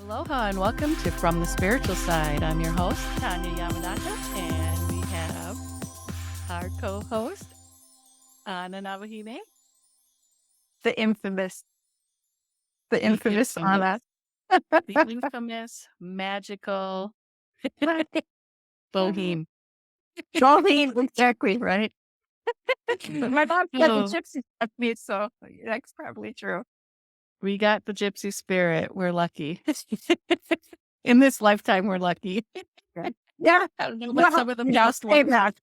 Aloha and welcome to From the Spiritual Side. I'm your host, Tanya Yamanaka, and we have our co-host, Nawahine. The infamous, the infamous Anna. The infamous, magical boheme. Jolene, exactly, right? My mom said the Oh, gypsy left me, so that's probably true. we got the gypsy spirit. We're lucky. In this lifetime, we're lucky. Yeah. I don't know about some of them just payback.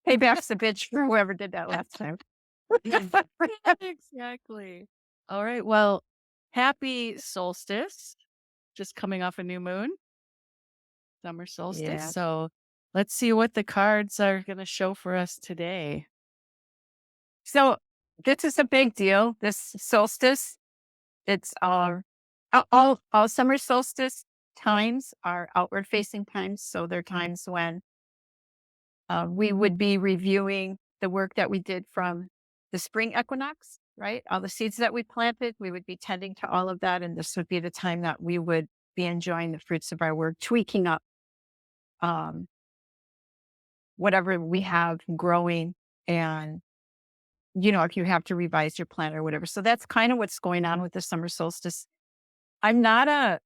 Payback's a bitch for whoever did that last time. Exactly. All right. Well, happy solstice. Just coming off a new moon, summer solstice. Yeah. So let's see what the cards are going to show for us today. So this is a big deal. This solstice, it's all summer solstice times are outward facing times. So they're times when we would be reviewing the work that we did from the spring equinox, right? All the seeds that we planted, we would be tending to all of that. And this would be the time that we would be enjoying the fruits of our work, tweaking up whatever we have growing. And, if you have to revise your plan or whatever. So that's kind of what's going on with the summer solstice. I'm not a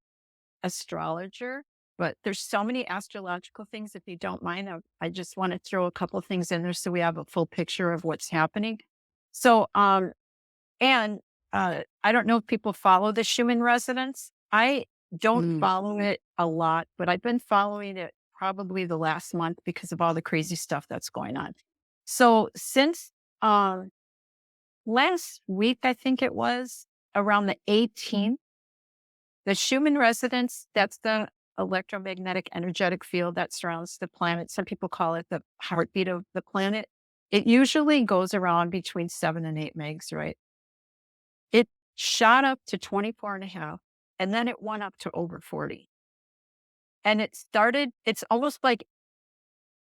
astrologer, but there's so many astrological things. If you don't mind, I just want to throw a couple of things in there so we have a full picture of what's happening. So, and I don't know if people follow the Schumann resonance. I don't follow it a lot, but I've been following it probably the last month because of all the crazy stuff that's going on. So since last week, I think it was around the 18th, the Schumann resonance, that's the electromagnetic energetic field that surrounds the planet. Some people call it the heartbeat of the planet. It usually goes around between 7 and 8 megs, right? It shot up to 24 and a half, and then it went up to over 40. And it's almost like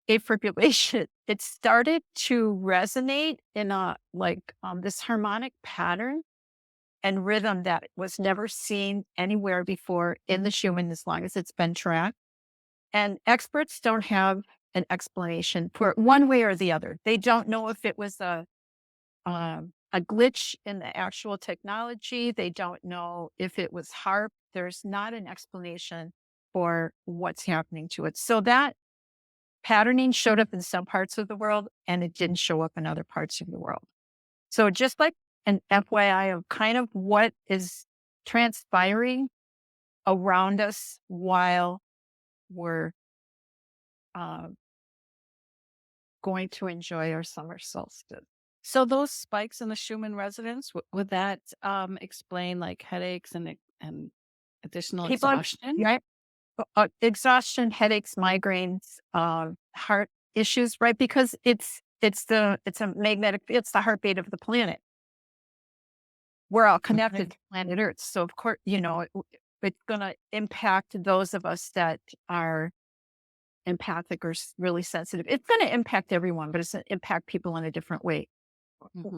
a fibrillation. It started to resonate in this harmonic pattern and rhythm that was never seen anywhere before in the Schumann as long as it's been tracked. And experts don't have an explanation for it one way or the other. They don't know if it was a glitch in the actual technology. They don't know if it was HARP. There's not an explanation for what's happening to it. So that patterning showed up in some parts of the world and it didn't show up in other parts of the world. So just like an FYI of kind of what is transpiring around us while we're going to enjoy our summer solstice. So those spikes in the Schumann resonance, would that explain like headaches and additional exhaustion? Right? Exhaustion, headaches, migraines, heart issues, right? Because it's a magnetic, it's the heartbeat of the planet. We're all connected to planet Earth. So of course, it's going to impact those of us that are empathic or really sensitive. It's going to impact everyone, but it's going to impact people in a different way.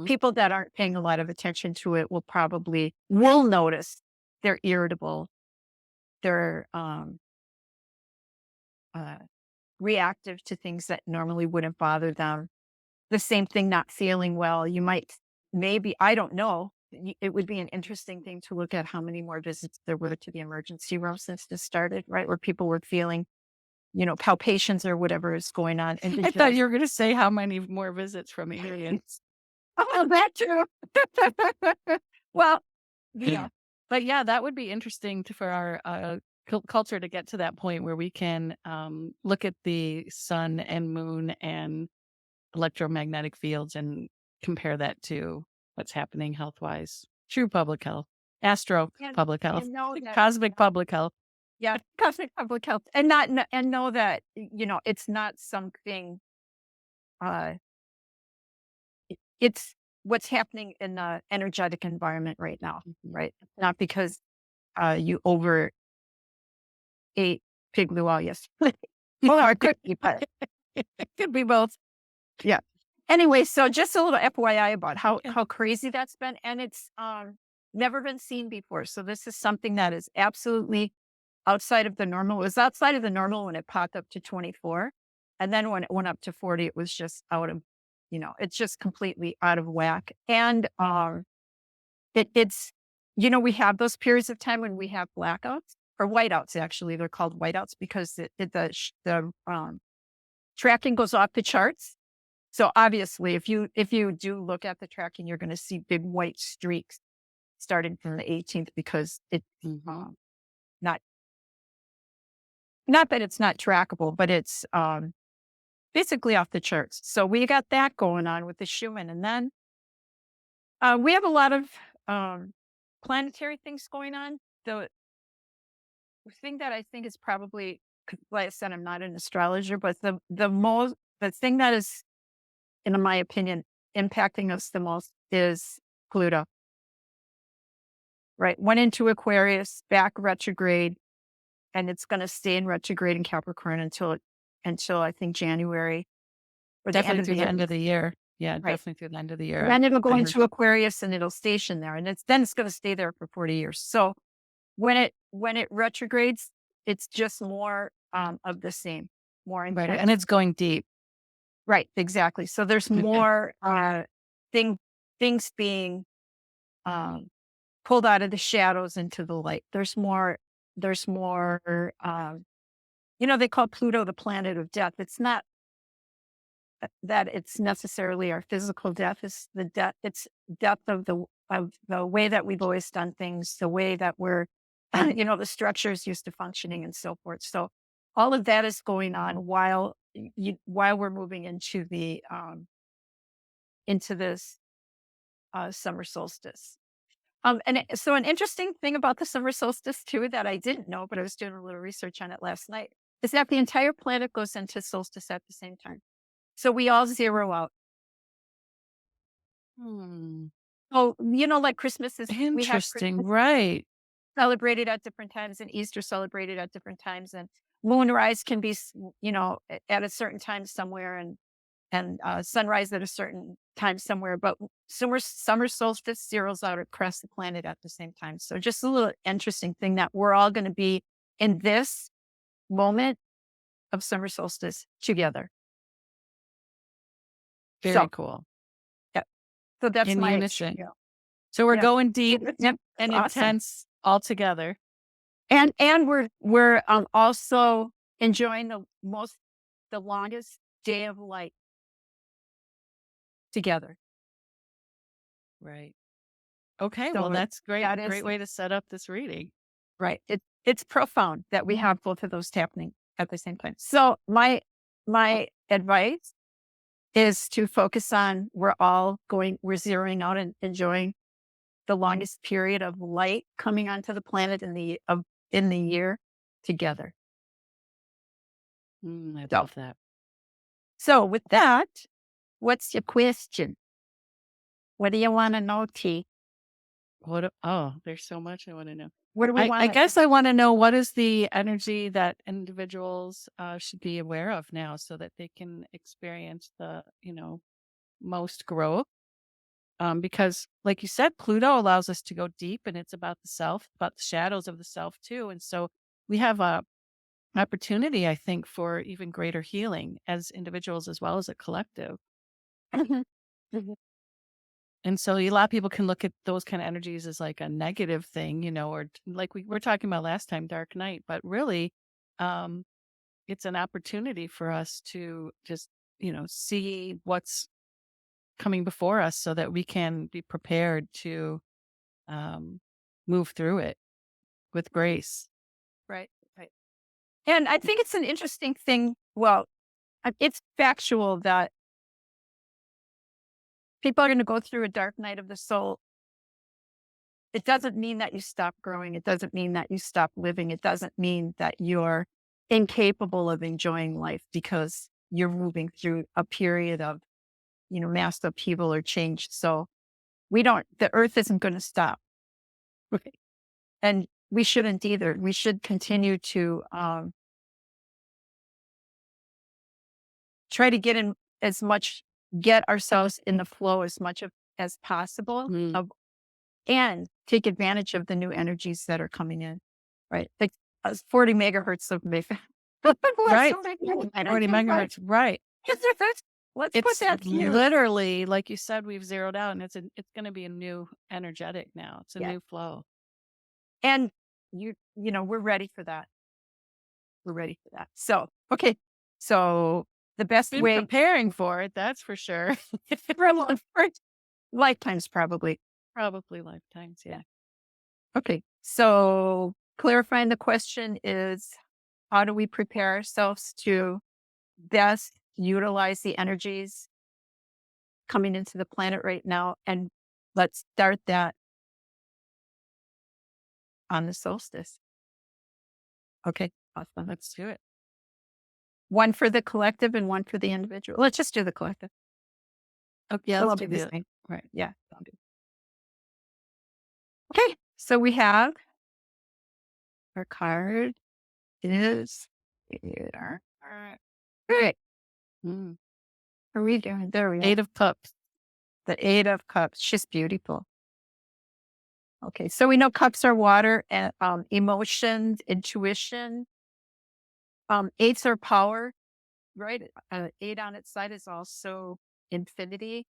People that aren't paying a lot of attention to it will notice they're irritable. They're reactive to things that normally wouldn't bother them. The same thing, not feeling well. You might, I don't know. It would be an interesting thing to look at how many more visits there were to the emergency room since this started, right? Where people were feeling, palpitations or whatever is going on. And I thought you were going to say how many more visits from aliens. Oh, that too. Well, yeah. But yeah, that would be interesting for our culture to get to that point where we can look at the sun and moon and electromagnetic fields and compare that to what's happening health-wise. True public health, public health, cosmic public health. Yeah, cosmic public health, and know that it's not something. It's what's happening in the energetic environment right now, right? Not because you over ate pig luau yesterday. Well, it could be, but it could be both. Yeah. Anyway, so just a little FYI about how crazy that's been, and it's never been seen before. So this is something that is absolutely outside of the normal. It was outside of the normal when it popped up to 24. And then when it went up to 40, it was just out of, it's just completely out of whack. And it's, we have those periods of time when we have blackouts or whiteouts, actually. They're called whiteouts because the tracking goes off the charts. So obviously, if you do look at the tracking, you're going to see big white streaks starting from the 18th because it's not not that it's not trackable, but it's basically off the charts. So we got that going on with the Schumann, and then we have a lot of planetary things going on. The thing that I think is probably, 'cause like I said, I'm not an astrologer, but the thing that is, in my opinion, impacting us the most is Pluto. Right, went into Aquarius, back retrograde, and it's going to stay in retrograde in Capricorn until I think January or the end Definitely of through the the year. end of the year. Yeah, Right. definitely through the end of the year. Then it'll go I heard. into Aquarius and it'll station there, and it's going to stay there for 40 years. So when it retrogrades, it's just more of the same, more Right, and intense. it's going deep. Right, exactly. So there's Okay. more thing things being um, pulled out of the shadows into the light. There's more. They call Pluto the planet of death. It's not that it's necessarily our physical death. It's the death. It's death of the way that we've always done things, the way that we're, the structures used to functioning and so forth. So all of that is going on while we're moving into this summer solstice. So an interesting thing about the summer solstice too that I didn't know, but I was doing a little research on it last night, is that the entire planet goes into solstice at the same time. So we all zero out. Hmm. So, like Christmas we have Interesting, Christmas right. celebrated at different times and Easter celebrated at different times. And moonrise can be, at a certain time somewhere and sunrise at a certain time somewhere. But summer solstice zeroes out across the planet at the same time. So just a little interesting thing that we're all going to be in this moment of summer solstice together. Very So, cool. yeah. So that's In my, unison. yeah, So we're yeah. going deep Yep. That's and awesome. intense all together. And we're also enjoying the longest day of light together. Right. Okay, well, So that's great. yeah, it is Great way to set up this reading. right. It's profound that we have both of those happening at the same time. So my advice is to focus on we're zeroing out and enjoying the longest period of light coming onto the planet in the year together. I So love that. so with that, what's your question? What do you want to know, T? There's so much I wanna know. What do we I want to guess I wanna know what is the energy that individuals, should be aware of now so that they can experience the, most growth. Because like you said, Pluto allows us to go deep and it's about the self, about the shadows of the self too. And so we have a opportunity, I think, for even greater healing as individuals as well as a collective. Mhm. Mhm. And so a lot of people can look at those kind of energies as like a negative thing, or like we were talking about last time, dark night, but really, um, it's an opportunity for us to just, see what's coming before us so that we can be prepared to um, move through it with grace. Right, right. And I think it's an interesting thing. Well, it's factual that people are going to go through a dark night of the soul. It doesn't mean that you stop growing. It doesn't mean that you stop living. It doesn't mean that you're incapable of enjoying life because you're moving through a period of, mass upheaval or change. So the earth isn't going to stop. Right. And we shouldn't either. We should continue to try to get ourselves in the flow as possible Mm. and take advantage of the new energies that are coming in. Right. Like 40 megahertz of wave. Right. I don't 40 know, but megahertz. Right. let's put It's that to use. literally, like you said, we've zeroed out and it's gonna be a new energetic now. It's a Yeah. new flow. And we're ready for that. We're ready for that. So, okay. So the best Been way preparing for it, that's for sure. for lifetimes, probably. Probably lifetimes, Yeah. yeah. Okay. So clarifying the question is, how do we prepare ourselves to best utilize the energies coming into the planet right now? And let's start that on the solstice. Okay. Awesome. Let's do it. One for the collective and one for the individual. Let's just do the collective. Oh, yeah, It'll let's be do the the same. right. Yeah. Okay. So we have our card is here. All right. Great. Mm. Are we doing? There we are. 8 of Cups. The Eight of Cups. She's beautiful. Okay. So we know cups are water and emotions, intuition. Eights are power, right? Eight on its side is also infinity.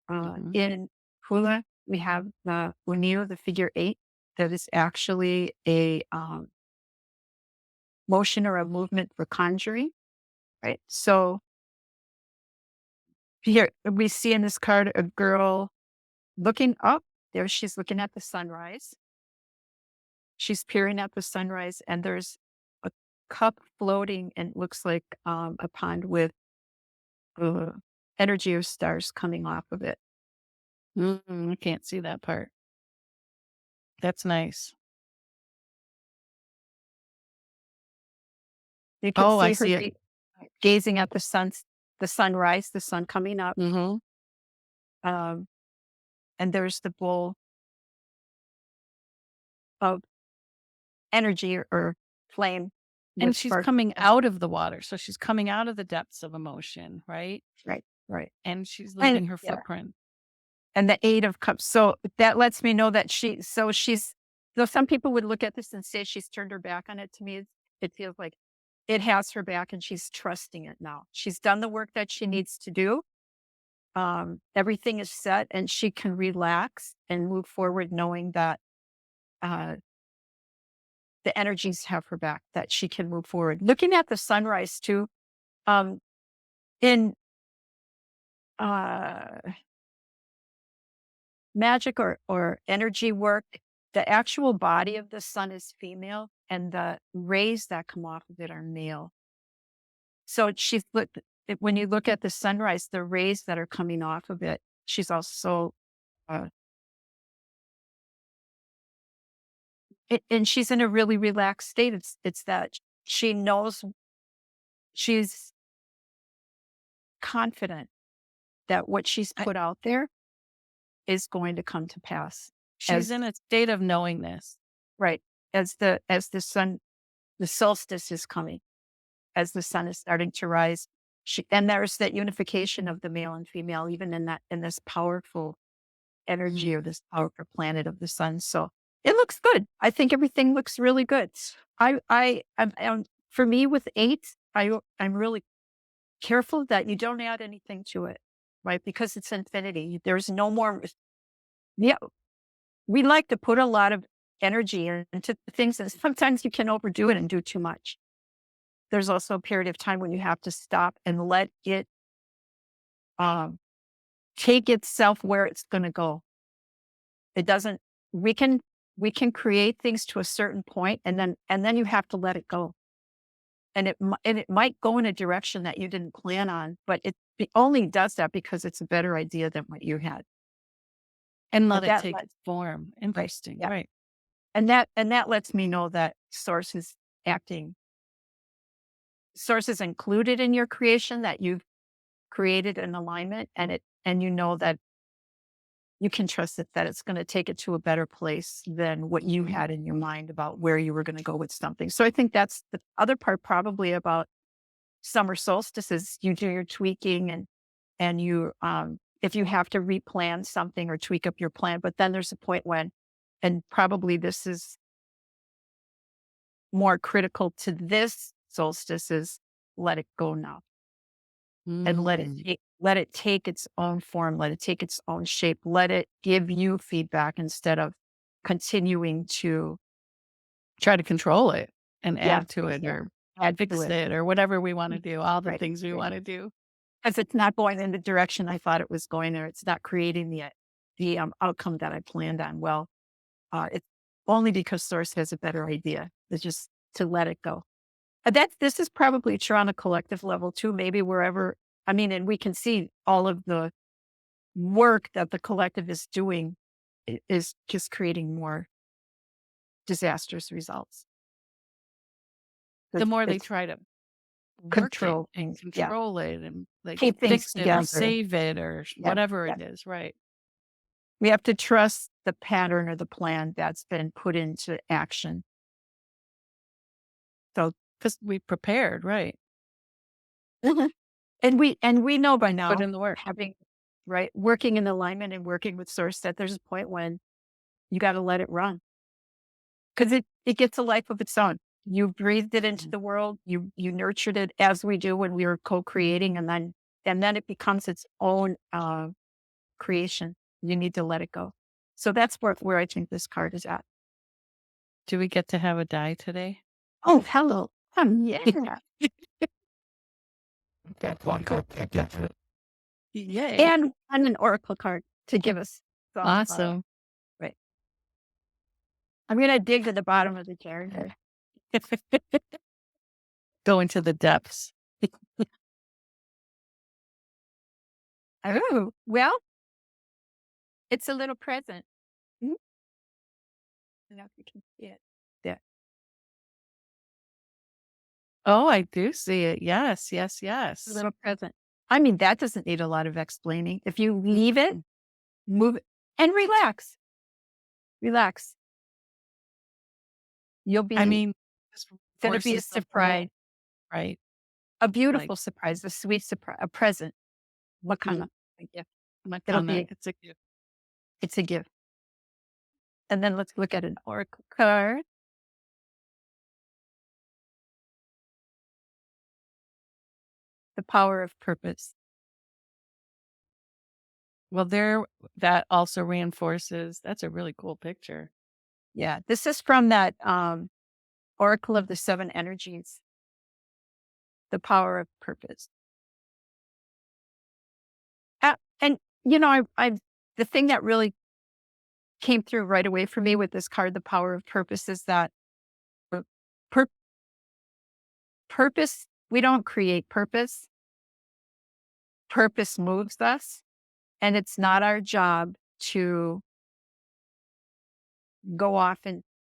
Mhm. In hula, we have the unio, the figure eight, that is actually a motion or a movement for conjuring, right? So here we see in this card a girl looking up. There she's looking at the sunrise. She's peering at the sunrise, and there's a cup floating, and it looks like a pond with uh, energy of stars coming off of it. I can't see that part. That's nice. You can Oh, I see her see it. gazing at the sunrise, the sun coming up. Mhm. Um, and there's the bowl of energy or flame And with she's spark. coming out of the water, so she's coming out of the depths of emotion, right? Right, right. And she's And leaving her yeah, footprint. and the Eight of Cups. So that lets me know that she's, though some people would look at this and say she's turned her back on it, to me, it feels like it has her back and she's trusting it now. She's done the work that she needs to do. Everything is set and she can relax and move forward knowing that uh, the energies have her back, that she can move forward. Looking at the sunrise too, um, in uh, magic or energy work, the actual body of the sun is female and the rays that come off of it are male. So when you look at the sunrise, the rays that are coming off of it, she's also, uh, and she's in a really relaxed state. It's that she knows she's confident that what she's I put out there is going to come to pass She's as in a state of knowingness. right as the sun, the solstice is coming, as the sun is starting to rise. And there's that unification of the male and female, even in this powerful energy Mhm. of this powerful planet of the sun. So it looks good. I think everything looks really good. For me with eight, I'm really careful that you don't add anything to it, right? Because it's infinity. There's no more. Yeah, we like to put a lot of energy into things, and sometimes you can overdo it and do too much. There's also a period of time when you have to stop and let it um, take itself where it's going to go. It doesn't. We can create things to a certain point, and then you have to let it go. And it might go in a direction that you didn't plan on, but it only does that because it's a better idea than what you had. And let And it that take let its form. right, Interesting, yeah, right. and that lets me know that acting source is included in your creation, that you've created an alignment, and you know that you can trust it, that it's going to take it to a better place than what you had in your mind about where you were going to go with something. So I think that's the other part probably about summer solstice is you do your tweaking, and you if you have to replan something or tweak up your plan, but then there's a point when, and probably this is more critical to this solstice is let it go now and Mm. let it take its own form, let it take its own shape, let it give you feedback instead of continuing to, Try to control it and yeah, add to it yeah, or add to fix it. it or whatever we wanna do, all the Right. things we Right. wanna do. Because it's not going in the direction I thought it was going, or it's not creating the outcome that I planned on. Well, it's only because source has a better idea. It's just to let it go. This is probably true on a collective level too, maybe wherever, I mean, and we can see all of the work that the collective is doing is just creating more disastrous results. The more they It's try to work it control and things. Yeah. control it and, like, Keep things fix it or together. save it or Yeah. whatever Yeah. it is, right. We have to trust the pattern or the plan that's been put into action. So, 'Cause we prepared, right. mhm. And we know by Put now, in the work. having right, working in alignment and working with source, that there's a point when you gotta let it run because it gets a life of its own. You breathed it into Mhm. the world, you nurtured it as we do when we were co-creating, and then it becomes its own, creation. You need to let it go. So that's where I think this card is at. Do we get to have a die today? Oh, hello. Yeah. That's one card. Yay. And an oracle card to give us some, Awesome. right. I'm gonna dig to the bottom of the jar here. Go into the depths. Oh, well, it's a little present. Mhm. I don't know if you can see it. Yeah. Oh, I do see it. Yes, yes, A yes. little present. I mean, that doesn't need a lot of explaining. If you leave it, move it, and relax. Relax. You'll I be mean, this gonna be a forces the surprise, whole right, a like, beautiful surprise, a sweet surprise, a present. What kind mm, of a gift? It'll makana, be it's a gift. it's a gift. And then let's look at an oracle card. The power of purpose. Well, there that also reinforces that's a really cool picture. Yeah, this is from that Oracle of the Seven Energies, the power of purpose. And I the thing that really came through right away for me with this card, the power of purpose, is that uh, pur- purpose. We don't create purpose. Purpose moves us, and it's not our job to go off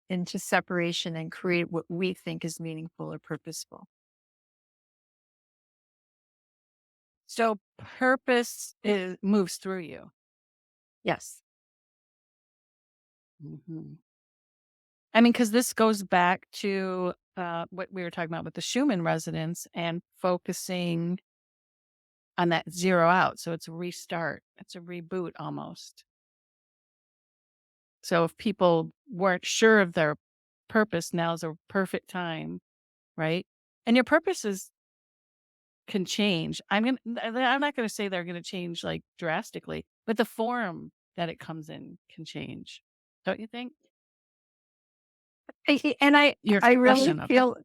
into separation and create what we think is meaningful or purposeful. So purpose is moves through you. Yes. Mhm. I mean, because this goes back to, what we were talking about with the Schumann resonance and focusing on that zero out, so it's a restart, it's a reboot almost. So if people weren't sure of their purpose, now's a perfect time, right? And your purposes can change. I'm not gonna say they're gonna change, like, drastically, but the form that it comes in can change. Don't you think? And Your I really expression of it. feel,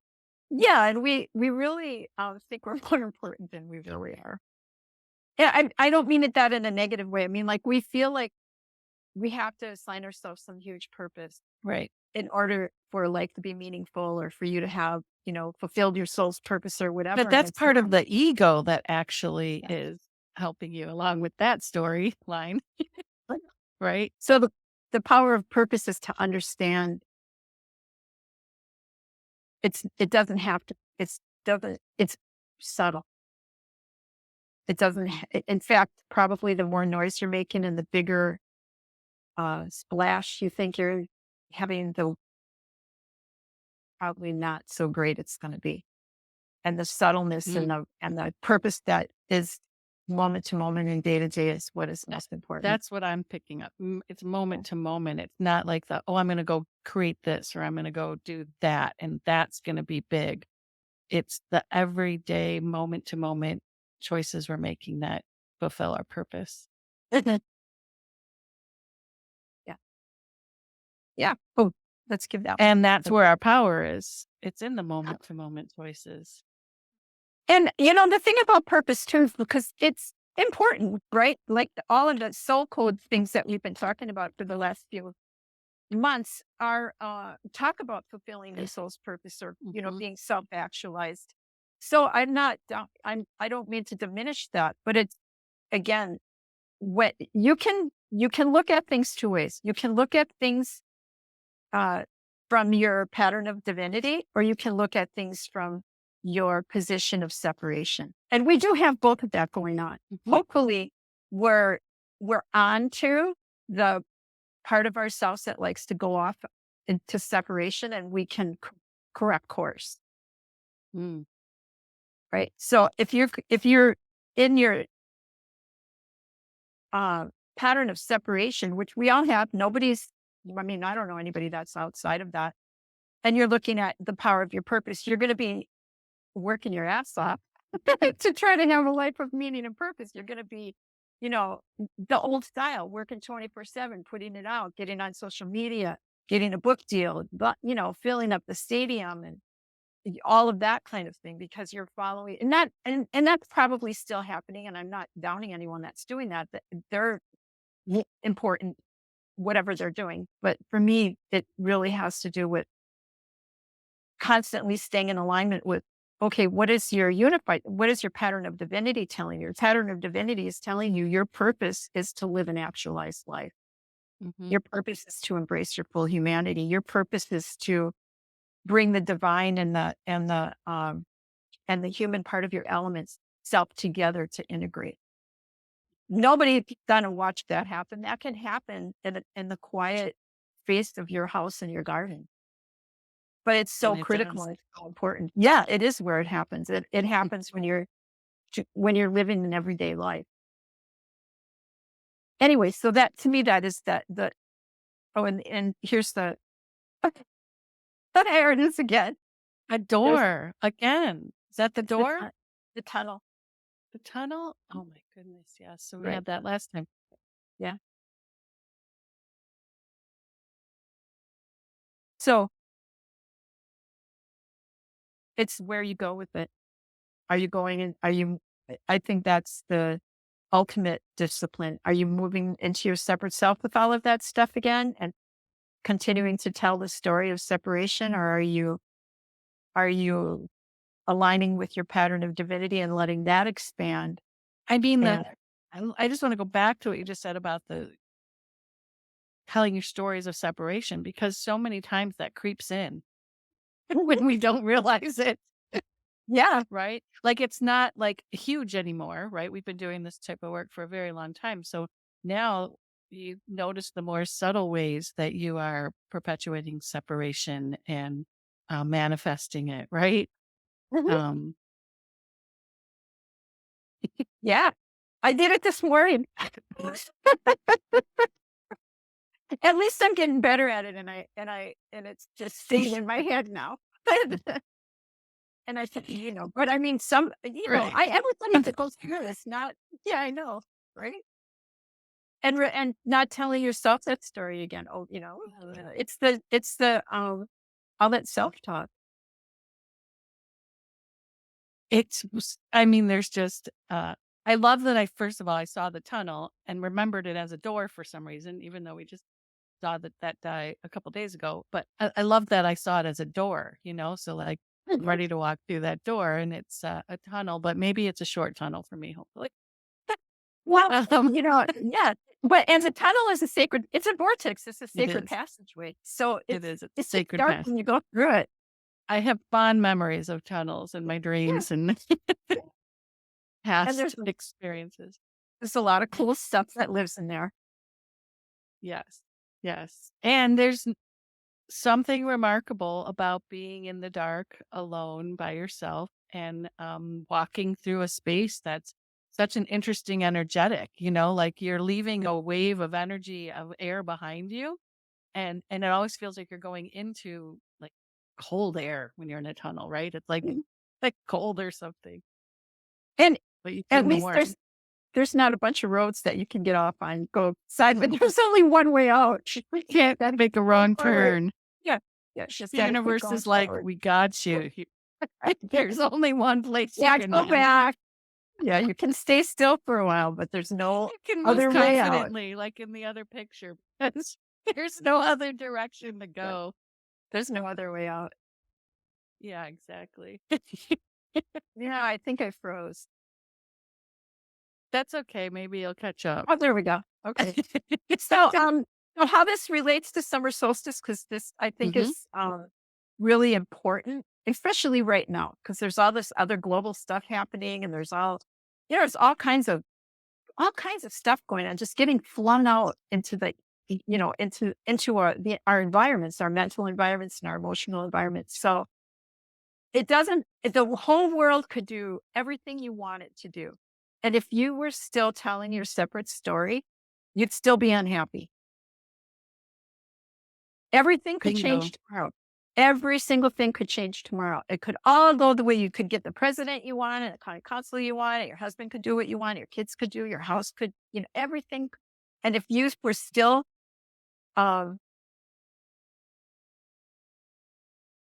yeah, and we really think we're more important than we really are. Yeah, I don't mean it that in a negative way. I mean, like, we feel like we have to assign ourselves some huge purpose Right. in order for life to be meaningful or for you to have, fulfilled your soul's purpose or But whatever. And that's it's part not. of the ego that actually Yeah. is helping you along with that storyline, right? So the power of purpose is to understand it doesn't have to, it's subtle. It doesn't, in fact, probably the more noise you're making and the bigger splash you think you're having, the probably not so great it's going to be. And the subtleness Mm. and the purpose that is moment to moment and day to day is what is That most important. that's what I'm picking up. It's moment to moment. It's not like the, "Oh, I'm gonna go create this," or, "I'm gonna go do that, and that's gonna be big." It's the everyday moment to moment choices we're making that fulfill our purpose. Yeah. Yeah. Oh, let's give that And that's one. where our power is. It's in the Yeah. moment to moment choices. And, the thing about purpose too is because it's important, right? Like all of the soul code things that we've been talking about for the last few months are talk about fulfilling your soul's purpose or, Mhm. being self-actualized. So I don't mean to diminish that, but it's again, what you can look at things two ways. You can look at things uh, from your pattern of divinity, or you can look at things from your position of separation. And we do have both of that going on. Mhm. Hopefully, we're we're on to the part of ourselves that likes to go off into separation, and we can correct course, Mm. right? So if you're in your uh, pattern of separation, which we all have, nobody's. I mean, I don't know anybody that's outside of that, and you're looking at the power of your purpose, you're going to be working your ass off to try to have a life of meaning and purpose. You're going to be, the old style, working 24/7, putting it out, getting on social media, getting a book deal, but, filling up the stadium and all of that kind of thing because you're following and that's probably still happening. And I'm not downing anyone that's doing that. They're important, whatever they're doing. But for me, it really has to do with constantly staying in alignment with, okay, what is your pattern of divinity telling you? Your pattern of divinity is telling you your purpose is to live an actualized life. Mhm. Your purpose is to embrace your full humanity. Your purpose is to bring the divine and the human part of your elements self together to integrate. Nobody done and watched that happen. That can happen in the quiet space of your house and your garden. But it's so And it critical does. and so important. Yeah, it is where it happens. It happens when you're living an everyday life. Anyway, so that to me, that is the oh, and here's the there it is again. A There's door, again. Is that the it's the door? the tunnel, The tunnel? Oh my goodness, yes. So we right? had that last time. Yeah. So it's where you go with it. Are you going in? I think that's the ultimate discipline. Are you moving into your separate self with all of that stuff again and continuing to tell the story of separation, or are you aligning with your pattern of divinity and letting that expand? I mean, And I just wanna go back to what you just said about the telling your stories of separation because so many times that creeps in when we don't realize it, yeah, right? Like, it's not, like, huge anymore, right? We've been doing this type of work for a very long time, so now you notice the more subtle ways that you are perpetuating separation and, manifesting it, right? mhm, Um, yeah. I did it this morning. At least I'm getting better at it, and it's just staying in my head now. And I said, but I mean, right. everybody that goes through this, not, yeah, I know, right? And not telling yourself that story again. Oh, it's the all that self talk. I mean, there's just, I love that first of all, I saw the tunnel and remembered it as a door for some reason, even though we just saw that die a couple days ago. But I love that I saw it as a door, so like I'm ready to walk through that door and it's a tunnel, but maybe it's a short tunnel for me, hopefully. Well, Um, yeah. But and the tunnel is a sacred. It's a vortex. It's a it sacred is. passageway. So It it's is. It's a it's just sacred dark path. when you go through it. I have fond memories of tunnels in my Yeah. dreams and And past experiences. there's a lot of cool stuff that lives in there. Yes. Yes. And there's something remarkable about being in the dark alone by yourself and walking through a space that's such an interesting energetic, like you're leaving a wave of energy of air behind you. And it always feels like you're going into like cold air when you're in a tunnel, right? It's Mhm. like cold or something, And but you feel at the least warmth. there's not a bunch of roads that you can get off on, go side, but there's only one way out. We can't Gotta make a go wrong forward. turn. Yeah. Yeah, just The gotta keep universe going is like, forward. we got you. There's only one place you Yeah, can go land. back. Yeah, you can stay still for a while, but there's no You can move other way out. confidently, like in the other picture, because there's no other direction to Yeah, go. there's no other way out. Yeah, exactly. Yeah, I think I froze. That's okay. Maybe you'll catch up. Oh, there we go. Okay. So, so how this relates to summer solstice, because this I think Hmm. is really important, especially right now, because there's all this other global stuff happening, and there's all kinds of stuff going on, just getting flung out into into our environments, our mental environments, and our emotional environments. So the whole world could do everything you want it to do, and if you were still telling your separate story, you'd still be unhappy. Everything could Bingo. change tomorrow. Every single thing could change tomorrow. It could all go the way you could get the president you want, and the county council you want, and your husband could do what you want, your kids could do, your house could, everything. And if you were still um,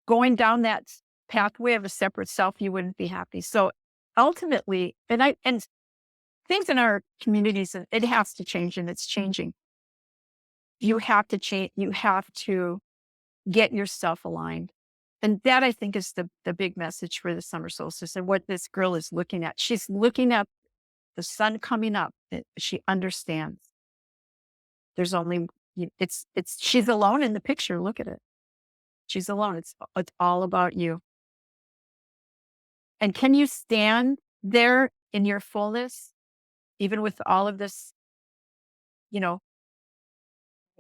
going down that pathway of a separate self, you wouldn't be happy. So ultimately, and things in our communities, it has to change, and it's changing. You have to change. You have to get yourself aligned. And that I think is the big message for the summer solstice and what this girl is looking at. She's looking at the sun coming up. She understands there's only she's alone in the picture. Look at it. She's alone. It's all about you. And can you stand there in your fullness, even with all of this, you know,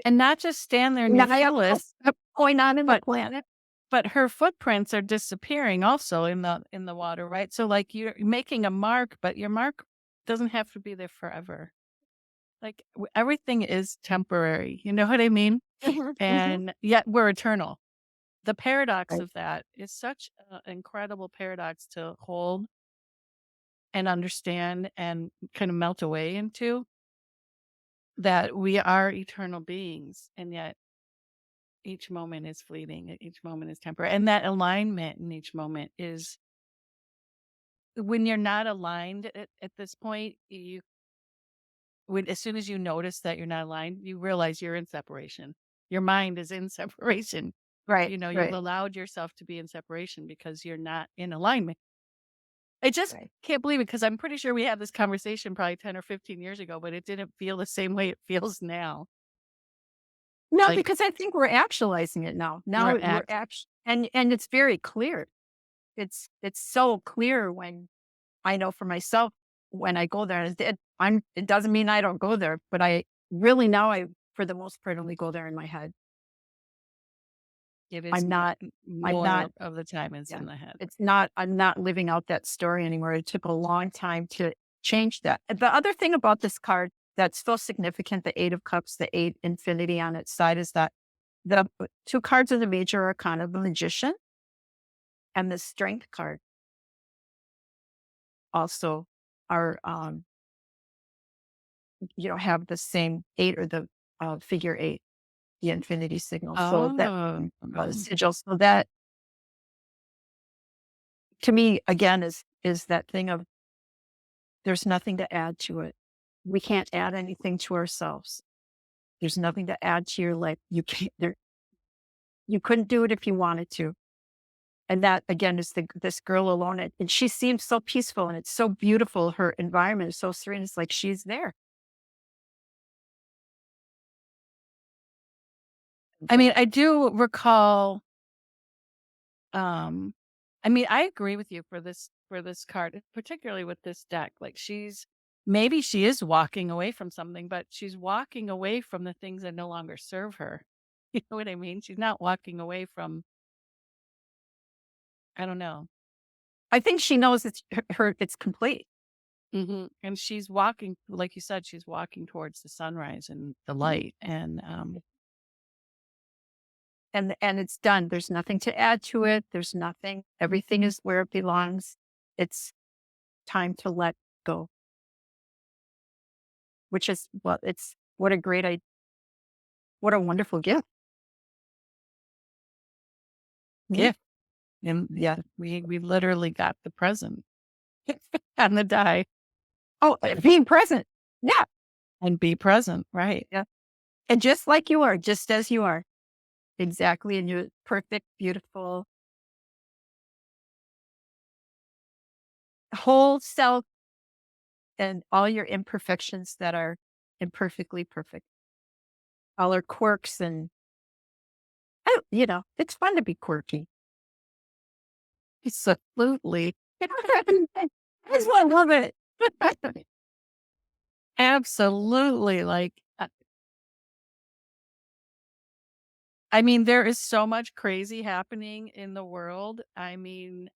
And not just stand there in your nihil fullest, going on in the but planet? but her footprints are disappearing also in the water, right? So like you're making a mark, but your mark doesn't have to be there forever. Like everything is temporary. You know what I mean? Mhm, mhm. And yet we're eternal. The paradox Right. of that is such an incredible paradox to hold and understand and kind of melt away into, that we are eternal beings, and yet each moment is fleeting, each moment is temporary. And that alignment in each moment is, when you're not aligned at this point, as soon as you notice that you're not aligned, you realize you're in separation. Your mind is in separation. Right. You've Right. allowed yourself to be in separation because you're not in alignment. I just Right. can't believe it, because I'm pretty sure we had this conversation probably 10 or 15 years ago, but it didn't feel the same way it feels now. No, Like because I think we're actualizing it now. we're Now we're act and it's very clear. It's so clear when I know for myself when I go there. It doesn't mean I don't go there, but I really now I for the most part only go there in my head. it is I'm not I'm not more of the time is yeah. in the head. I'm not living out that story anymore. It took a long time to change that. The other thing about this card that's so significant, the 8 of cups, the 8 infinity on its side, is that the two cards of the major arcana, the magician and the strength card, also are have the same 8 or the figure 8, the infinity signal. So that Oh. sigil. So that to me again is that thing of there's nothing to add to it. We can't add anything to ourselves. There's nothing to add to your life. You can't you couldn't do it if you wanted to. And that again is this girl alone. And she seems so peaceful and it's so beautiful. Her environment is so serene. It's like she's there. I mean, I do recall, um I mean, I agree with you for this card, particularly with this deck. Like maybe she is walking away from something, but she's walking away from the things that no longer serve her. You know what I mean? She's not walking away from, I don't know. I think she knows it's it's complete. And she's walking, like you said, she's walking towards the sunrise and the Mhm. light. And And it's done. There's nothing to add to it. There's nothing. Everything is where it belongs. It's time to let go, which is what it's what a great what a wonderful gift. Mhm. gift. And yeah, we literally got the present on the die Oh, being present. Yeah. and be present. Right. Yeah. And just like you are, just as you are. Exactly. And you're perfect, beautiful, whole self and all your imperfections that are imperfectly perfect. All our quirks and, oh, it's fun to be quirky. Absolutely. That's why I love it. Absolutely. Like, I mean, there is so much crazy happening in the world. I mean,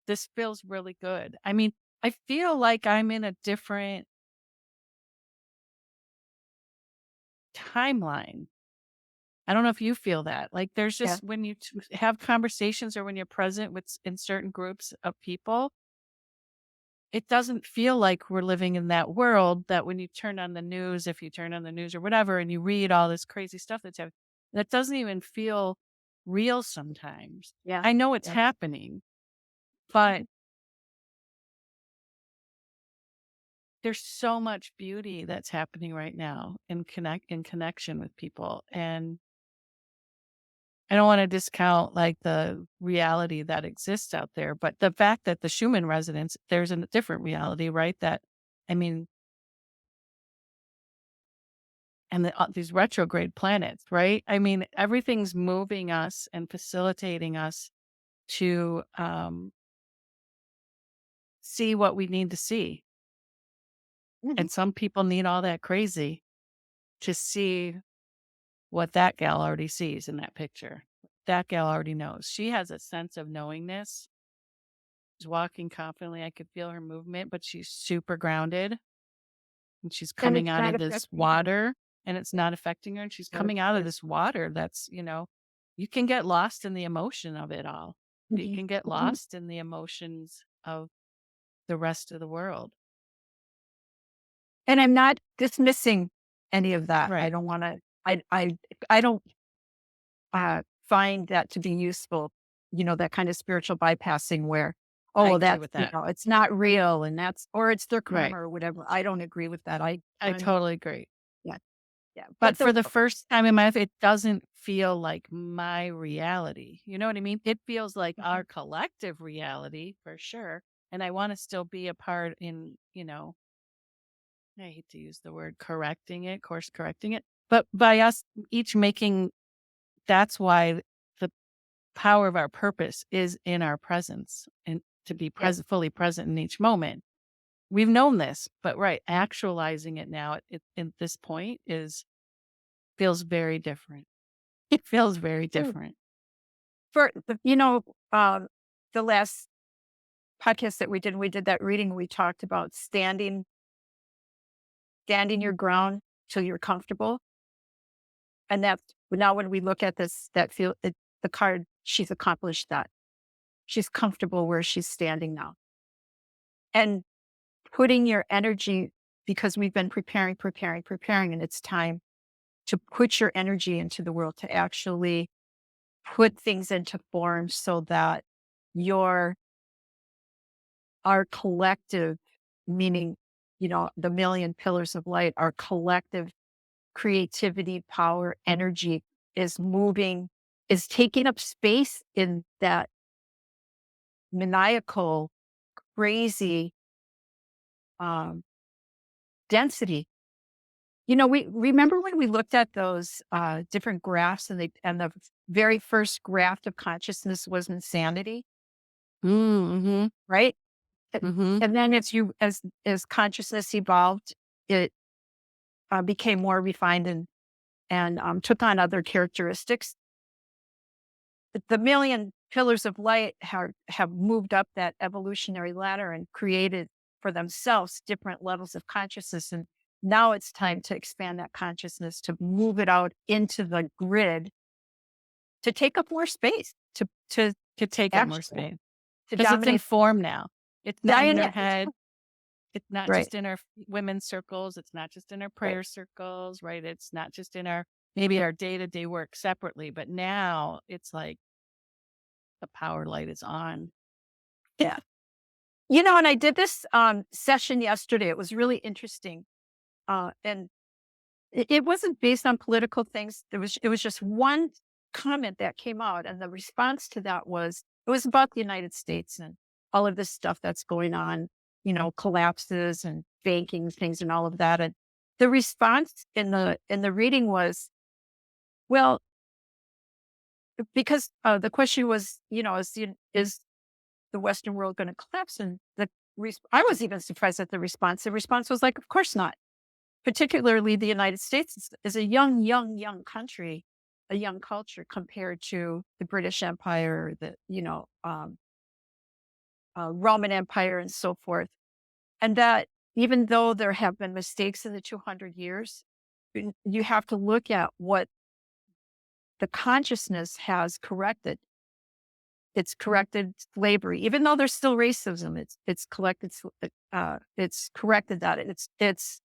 this feels really good. I mean, I feel like I'm in a different timeline. I don't know if you feel that. Like, there's Yeah. just when you have conversations or when you're present with in certain groups of people, it doesn't feel like we're living in that world that when you turn on the news, if you turn on the news or whatever, and you read all this crazy stuff that's happening, that doesn't even feel real sometimes. Yeah. I know it's Yeah. happening, but Mhm. there's so much beauty that's happening right now in connection with people. And I don't want to discount like the reality that exists out there, but the fact that the Schumann resonance, there's a different reality, right? That I mean, and these retrograde planets, right? I mean, everything's moving us and facilitating us to see what we need to see. Mhm. And some people need all that crazy to see what that gal already sees in that picture. That gal already knows. She has a sense of knowingness. She's walking confidently. I could feel her movement, but she's super grounded and she's And coming it's out not of this affecting her. water and it's not affecting her. And she's Not coming out of affecting this water that's, you can get lost in the emotion of it all. her. You Mhm. can get Mhm. lost in the emotions of the rest of the world. And I'm not dismissing any of that. I Right. don't want to. I don't find that to be useful. That kind of spiritual bypassing where, oh, I well, agree that's with that. it's not real, and or it's their Right. karma or whatever. I don't agree with that. I I'm totally agree. Yeah, yeah. But for the first time in my life, it doesn't feel like my reality. You know what I mean? It feels like Mhm. our collective reality for sure. And I want to still be a part in, I hate to use the word correcting it, course correcting it, but by us each making, that's why the power of our purpose is in our presence and to be Yes, present, fully present in each moment. We've known this, but right, actualizing it now at this point feels very different. It feels very Mm. different. For the last podcast that we did that reading. We talked about standing your ground till you're comfortable. And that's now when we look at this, the card, she's accomplished that. She's comfortable where she's standing now. And putting your energy, because we've been preparing, and it's time to put your energy into the world to actually put things into form so that your our collective, meaning, the million pillars of light, our collective creativity, power, energy is moving, is taking up space in that maniacal, crazy um, density. We remember when we looked at those different graphs, and the very first graph of consciousness was insanity, Mm, right? And mhm, and then as consciousness evolved, it became more refined and took on other characteristics. The million pillars of light have moved up that evolutionary ladder and created for themselves different levels of consciousness. And now it's time to expand that consciousness, to move it out into the grid, to take up more space, to To take up more actually space to because it's dominate. informed now. It's not in our Diana, head. It's not right. just in our women's circles. It's not just in our Right. prayer circles, right? It's not just in our maybe our day-to-day work separately, but now it's like the power light is on. Yeah. And I did this session yesterday. It was really interesting. And it wasn't based on political things. It was just one comment that came out, and the response to that was it was about the United States and all of this stuff that's going on, collapses and banking things and all of that. And the response in the reading was, well, because the question was, is the Western world going to collapse? And I was even surprised at the response. The response was like, of course not. Particularly the United States is a young, young, young country, a young culture compared to the British Empire, the Roman Empire, and so forth. And that even though there have been mistakes in the 200 years, you have to look at what the consciousness has corrected. It's corrected slavery, even though there's still racism. It's corrected that. It's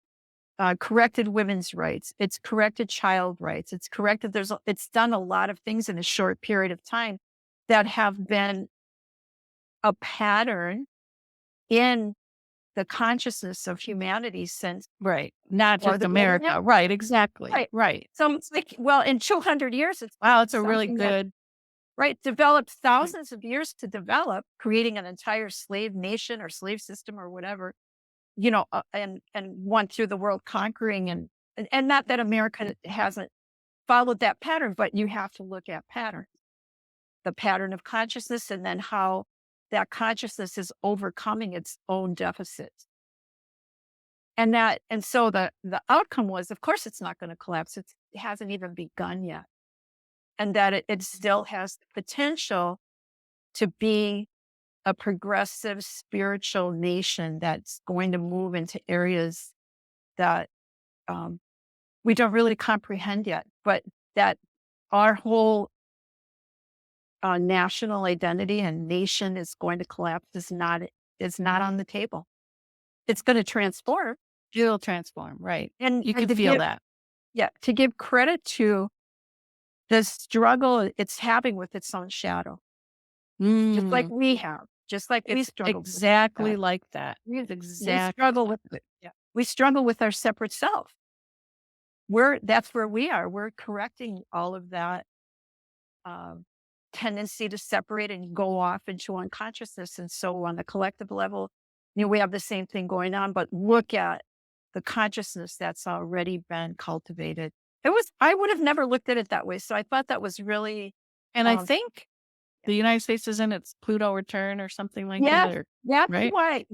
corrected women's rights. It's corrected child rights. It's done a lot of things in a short period of time that have been a pattern in the consciousness of humanity since Right. Not or just the Roman America. Right, exactly. Right. Right. So it's like, well, in 200 years, it's Wow, it's a really something that, good right, developed thousands of years to develop, creating an entire slave nation or slave system or whatever, and went through the world conquering and not that America hasn't followed that pattern, but you have to look at patterns, the pattern of consciousness, and then how that consciousness is overcoming its own deficits. And so the outcome was, of course, it's not going to collapse. It hasn't even begun yet. And that it still has the potential to be a progressive spiritual nation that's going to move into areas that um, we don't really comprehend yet, but that our whole national identity and nation is going to collapse is not on the table. It's going to transform, it'll transform, right. and You and could to feel give that. yeah to give credit to the struggle it's having with its own shadow, just like Mm, we have, just like we it's struggled with exactly that. like that. We It's we exactly struggle like with that. it. Yeah, we struggle with our separate self. That's where we are. We're correcting all of that um, tendency to separate and go off into unconsciousness. And so, on the collective level, we have the same thing going on. But look at the consciousness that's already been cultivated. I would have never looked at it that way. So I thought that was really, And I um, think the United States is in its Pluto return or something like yeah, that, or that's right? why.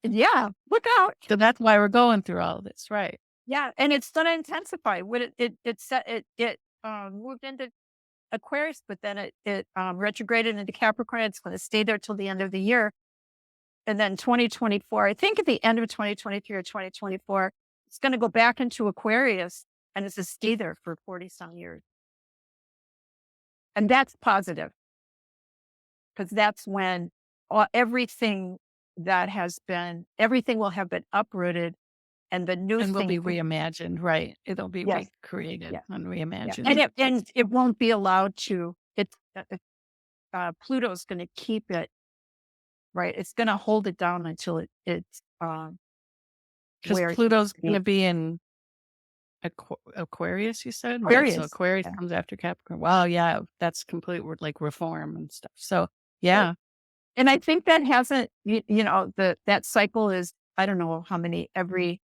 Yeah, look out. So that's why we're going through all of this, right. Yeah, and it's going to intensify. What it moved into Aquarius, but then it retrograded into Capricorn. It's going to stay there till the end of the year. And then 2024, I think at the end of 2023 or 2024, it's going to go back into Aquarius and it's to stay there for 40 some years. And that's positive because that's when everything will have been uprooted and the new And will thing. be reimagined, right. It'll be Yes. recreated Yeah. and Yeah. reimagined. And it won't be allowed to, Pluto's going to keep it, right? It's going to hold it down until it's, Because where it needs Pluto's to gonna be. be in Aquarius, you said? Right, so Aquarius. Aquarius Yeah. comes after Capricorn. Wow, yeah, that's complete like reform and stuff. So, Right. yeah, And I think that hasn't, that cycle is, I don't know how many, every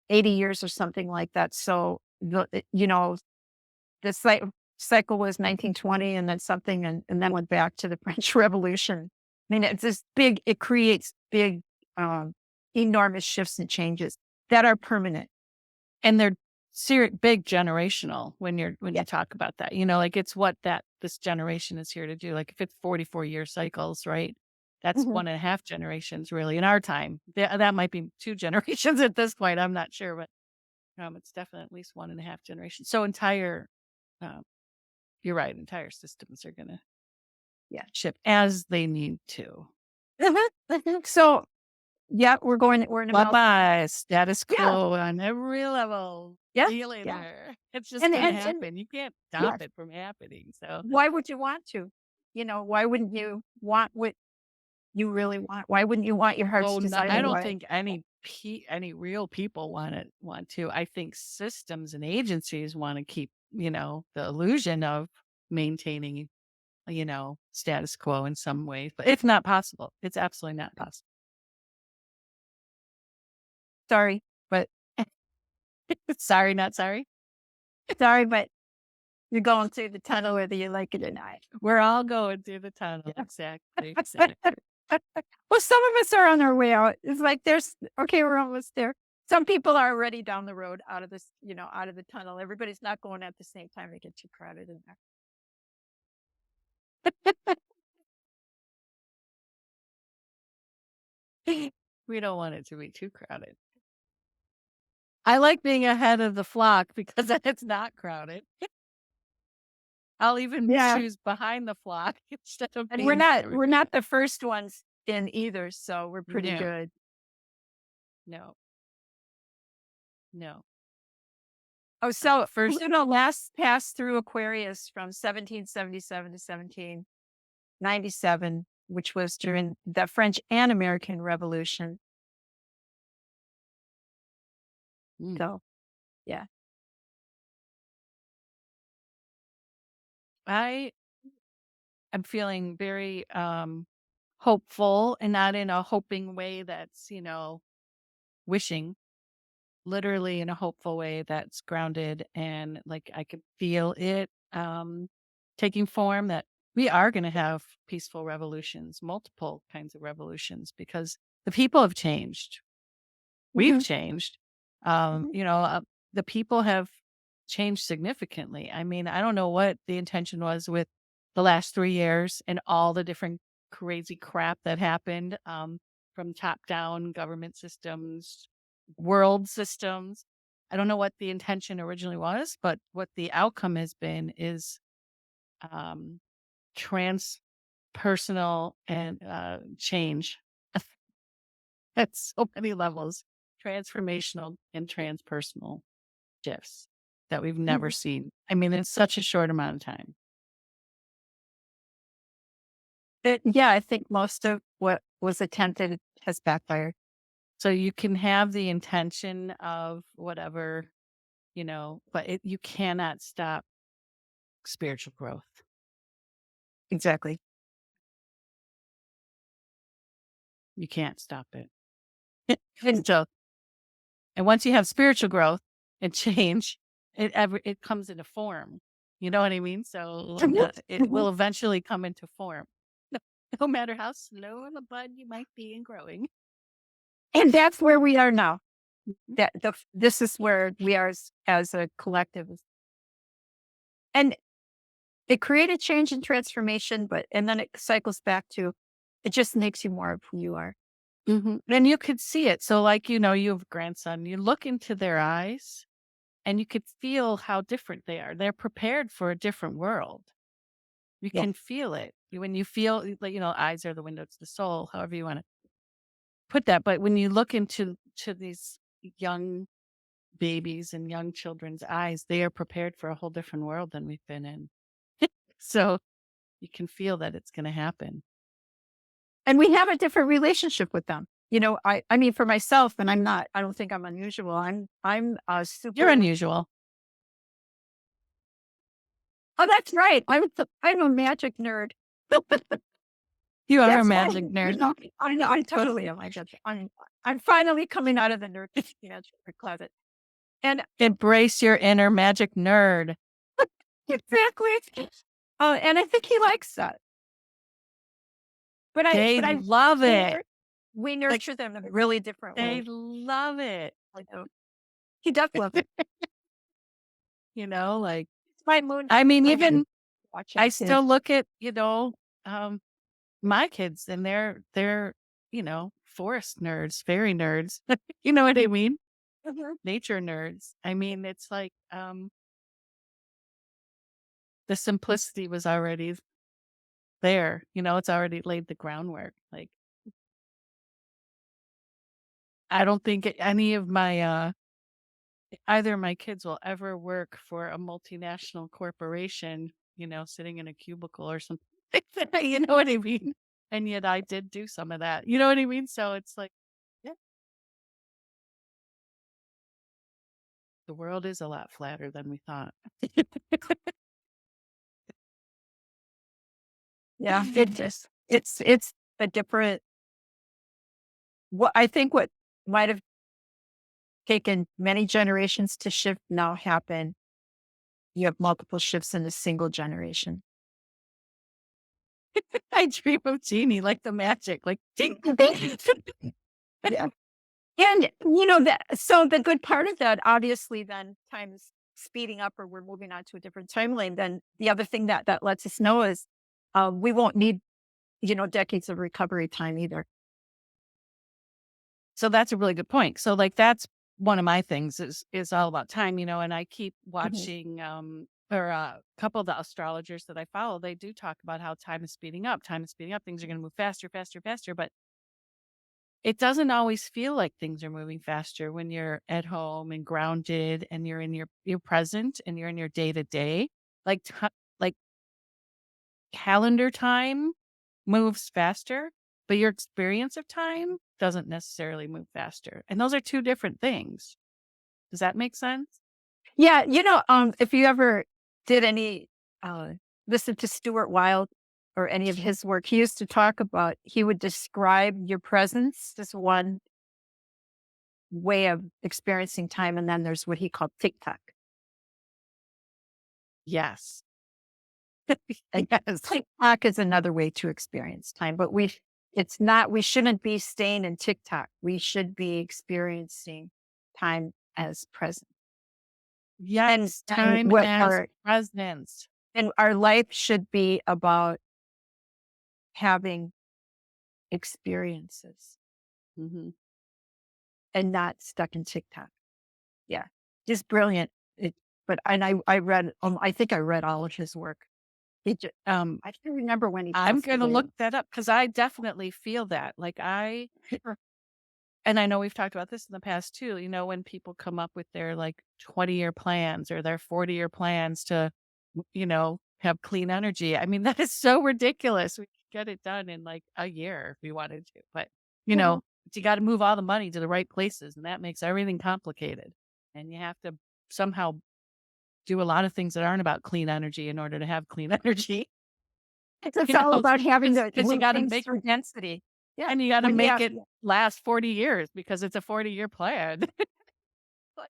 80 years or something like that. So, the cycle was 1920 and then something, and then went back to the French Revolution. I mean, it creates big, enormous shifts and changes that are permanent. and they're big generational when Yeah. you talk about that, like it's what this generation is here to do. Like if it's 44-year cycles, right? That's Mhm. 1.5 generations really in our time. That might be 2 generations at this point. I'm not sure, but it's definitely at least 1.5 generations. So um, you're right. Entire systems are going to Yeah. shift as they need to. Mhm, mhm. So, yeah, we're in a Bye melt. bye, status Yeah. quo on every level. Yeah. See you Yeah. later. It's just And gonna and and happen. You can't stop yes. it from happening. So, Why would you want to? Why wouldn't you want what you really want? Why wouldn't you want your heart's oh, no, I desire? don't Why? think any real people want to. I think systems and agencies want to keep the illusion of maintaining status quo in some ways, but it's not possible. It's absolutely not possible. Sorry, but Sorry, not sorry. sorry, but you're going through the tunnel whether you like it or not. We're all going through the tunnel. Yeah. Exactly. Exactly. Well, some of us are on our way out. It's like there's okay, we're almost there. Some people are already down the road out of this, out of the tunnel. Everybody's not going at the same time to get too crowded in there. We don't want it to be too crowded. I like being ahead of the flock because then it's not crowded. I'll even Yeah. choose behind the flock instead of And we're being not every we're not the first ones in either, so we're pretty No, good. no, no. Oh, so First Pluto last passed through Aquarius from 1777 to 1797, which was during the French and American Revolution. mm, So, yeah. I am feeling very, hopeful and not in a hoping way that's, wishing, literally in a hopeful way that's grounded and, like, I could feel it, taking form that we are gonna have peaceful revolutions, multiple kinds of revolutions because the people have changed. We've Mhm, changed. mhm, The people have changed significantly. I mean, I don't know what the intention was with the last 3 years and all the different crazy crap that happened, from top-down government systems, world systems. I don't know what the intention originally was, but what the outcome has been is, um, transpersonal and, change at so many levels, transformational and transpersonal shifts that we've never mhm. seen. I mean, in such a short amount of time. Yeah, I think most of what was attempted has backfired. So you can have the intention of whatever, but you cannot stop spiritual growth. Exactly. You can't stop it. And So, and once you have spiritual growth and change, it comes into form. You know what I mean? So mhm, it mhm. will eventually come into form, no matter how slow in the bud you might be in growing. And that's where we are now. This is where we are as a collective. And it created change and transformation, and then it cycles back to it just makes you more of who you are. And you could see it. So, like, you have a grandson, you look into their eyes and you could feel how different they are. They're prepared for a different world. You Yeah. can feel it. When you feel like, eyes are the window to the soul, however you want to put that. But when you look to these young babies and young children's eyes, they are prepared for a whole different world than we've been in. So you can feel that it's going to happen. And we have a different relationship with them. I mean, for myself, and I don't think I'm unusual. I'm You're super. unusual. Oh, that's right. I'm a magic nerd. You are a That's why, magic nerd. I know, I totally am. I'm finally coming out of the nerd magic closet. And Embrace your inner magic nerd. exactly. Oh, and I think he likes that. They But I love we it. nur we Like, nurture them in a really different they way. love it. I know. He does love it. like, It's my moon I mean, time. even Watch it I too. still look at, um, my kids and they're, forest nerds, fairy nerds. You know what I mean? Mhm. Nature nerds. I mean, it's like, the simplicity was already there, it's already laid the groundwork. Like, I don't think any of my, either of my kids will ever work for a multinational corporation, sitting in a cubicle or something like that, you know what I mean? And yet I did do some of that, you know what I mean? So it's like, yeah, the world is a lot flatter than we thought. Yeah, it just it's a different what I think what might have taken many generations to shift now happen. You have multiple shifts in a single generation. I dream of Genie like the magic, like ding, ding. Yeah. And that so the good part of that, obviously, then time is speeding up or we're moving on to a different time lane. Then the other thing that lets us know is we won't need, decades of recovery time either. So that's a really good point. So like that's one of my things is all about time, and I keep Mhm. watching or a couple of the astrologers that I follow, they do talk about how time is speeding up. Time is speeding up. Things are going to move faster, faster, faster. But it doesn't always feel like things are moving faster when you're at home and grounded and you're in your present and you're in your day to day. Like like calendar time moves faster, but your experience of time doesn't necessarily move faster. And those are two different things. Does that make sense? Yeah, if you ever did any uh, listen to Stuart Wilde or any of his work, he used to talk about he would describe your presence as one way of experiencing time, and then there's what he called tick-tock. Yes. And Yes. TikTok is another way to experience time, but it's not, we shouldn't be staying in TikTok. We should be experiencing time as present. And, Yes. and Time what as our, presence. and our life should be about having experiences Mhm. and not stuck in TikTok. Yeah. Just brilliant. I read, I think I read all of his work. Um, I can't remember when he I'm passed gonna away. look that up because I definitely feel that. Like and I know we've talked about this in the past too, when people come up with their like 20-year plans or their 40-year plans to, have clean energy. I mean, that is so ridiculous. We could get it done in like a year if we wanted to. But, Mhm. you got to move all the money to the right places and that makes everything complicated. And you have to somehow do a lot of things that aren't about clean energy in order to have clean energy, It's all about having to because you move got to things make through density. Yeah. and you got to When you make have, it last 40 years because it's a 40-year plan. But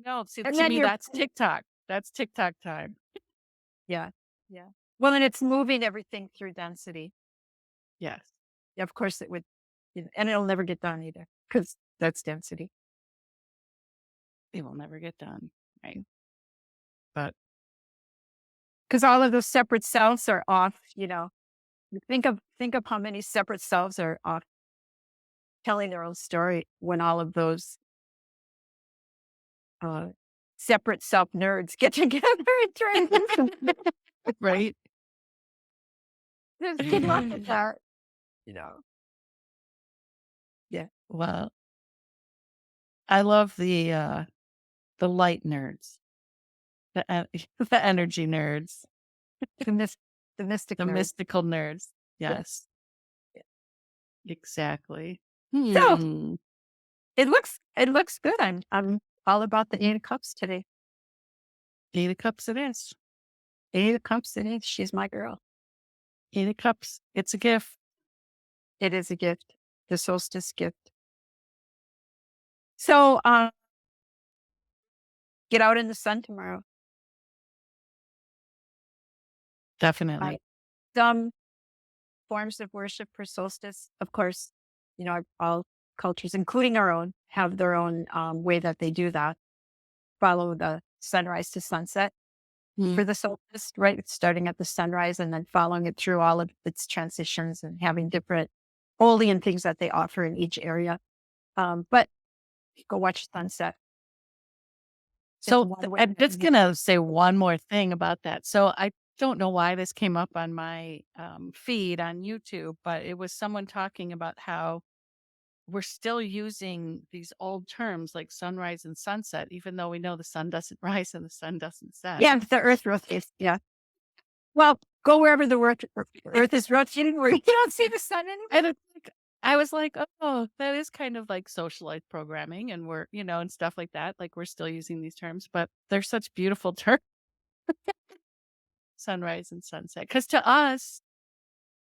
no, see, and to then me, you're, that's TikTok. That's TikTok time. yeah, yeah. Well, and it's moving everything through density. Yes. Yeah, of course it would, and it'll never get done either because that's density. It will never get done. Right. But Because all of those separate cells are off. Think of how many separate cells are off telling their own story when all of those uh, separate self nerds get together and try and right. good luck with that. You know. Yeah. Well, I love the light nerds, the energy nerds, The mys the mystic the nerd. mystical nerds. Yeah, Yes, yeah. exactly. So, Hmm. it looks good. I'm all about the 8 of cups today. 8 of cups it is. 8 of cups today. She's my girl. 8 of cups. It's a gift. It is a gift, the solstice gift. So, get out in the sun tomorrow. Definitely. Some forms of worship for solstice, of course, all cultures, including our own, have their own way that they do that. Follow the sunrise to sunset Mm. for the solstice, right? It's starting at the sunrise and then following it through all of its transitions and having different holy and things that they offer in each area. But go watch sunset. It's So one way I'm that just you gonna say one more thing about that. So I don't know why this came up on my feed on YouTube, but it was someone talking about how we're still using these old terms like sunrise and sunset, even though we know the sun doesn't rise and the sun doesn't set. yeah, the earth rotates. Yeah. Well, go wherever the earth is rotating where you don't see the sun anymore. And it's like, I was like, oh, that is kind of like socialized programming, and we're, and stuff like that. Like we're still using these terms, but they're such beautiful terms, sunrise and sunset. Because to us,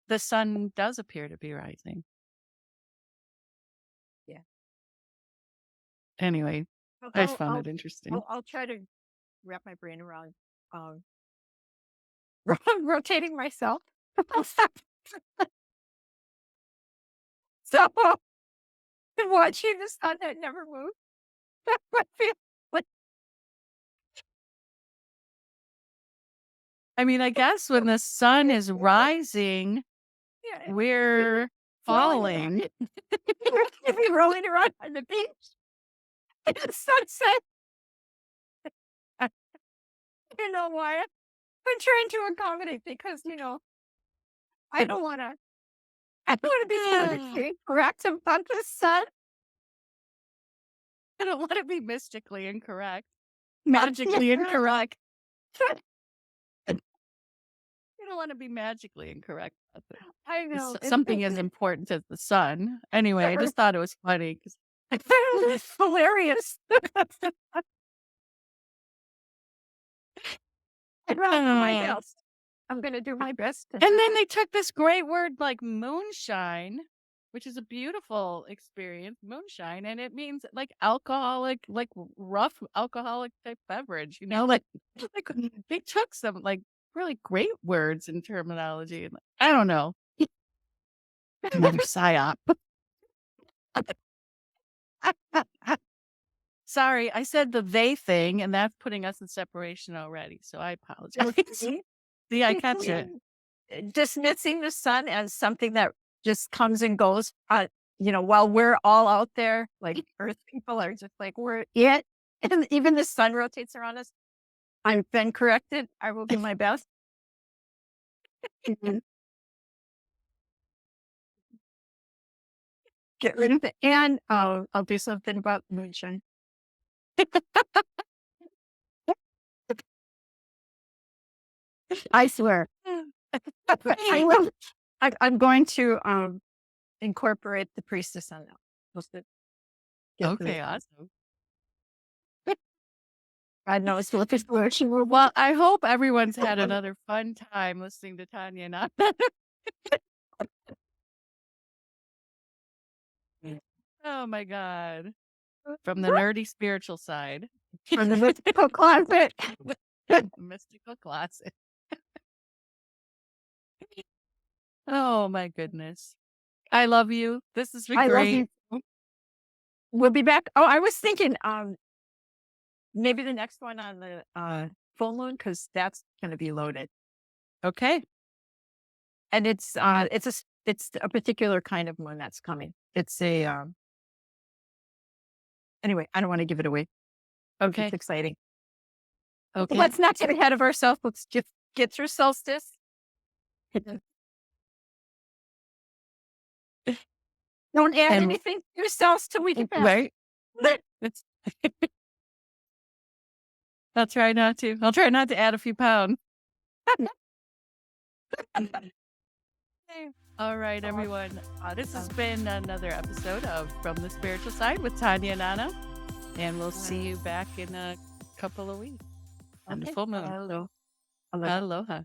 the sun does appear to be rising. Yeah. Anyway, I'll I just I'll found I'll it interesting. I'll try to wrap my brain around, um, rotating myself. So, watching the sun that never moves. What feel what I mean, I guess when the sun is rising, yeah, we're rolling around. falling. If you're rolling around on the beach and the sunset. You know why? I'm trying to accommodate because, I don't wanna I don't wanna be politically correct about the sun. I don't want to be mystically incorrect, Yeah. magically incorrect. You don't want to be magically incorrect about I know. something as important as the sun. Anyway, I just thought it was funny because It's hilarious. Well, do my and best. I'm gonna do my best to then they took this great word like moonshine, which is a beautiful experience, moonshine, and it means like alcoholic, like rough alcoholic type beverage, like they took some like really great words and terminology. And I don't know, another psyop. Sorry, I said the they thing, and that's putting us in separation already. So I apologize. See, I catch it. dismissing the sun as something that just comes and goes, while we're all out there, like Earth people are just like, we're it. And even the sun rotates around us. I've been corrected. I will do my best. And get rid of it. And I'll do something about moonshine. I swear. I will. I'm going to incorporate the priestess on that. Just to get to Okay, the awesome. God knows what this word she will. Well, I hope everyone's had another fun time listening to Tanya and I. Oh my God. From the nerdy spiritual side, From the mystical closet. mystical classic. Oh my goodness. I love you. This has been I love great. you. We'll be back. Oh, I was thinking, maybe the next one on the full moon because that's going to be loaded, Okay. and it's it's a particular kind of moon that's coming. It's a anyway. I don't want to give it away. Okay. It's exciting. Okay. Let's not get ahead of ourselves. Let's just get through solstice. Don't add And anything to yourselves till we get back. right. It's, I'll try not to. I'll try not to add a few pounds. All right, everyone. This has been another episode of From the Spiritual Side with Tanya and Anna. And we'll see you back in a couple of weeks on the full moon. Hello. Aloha.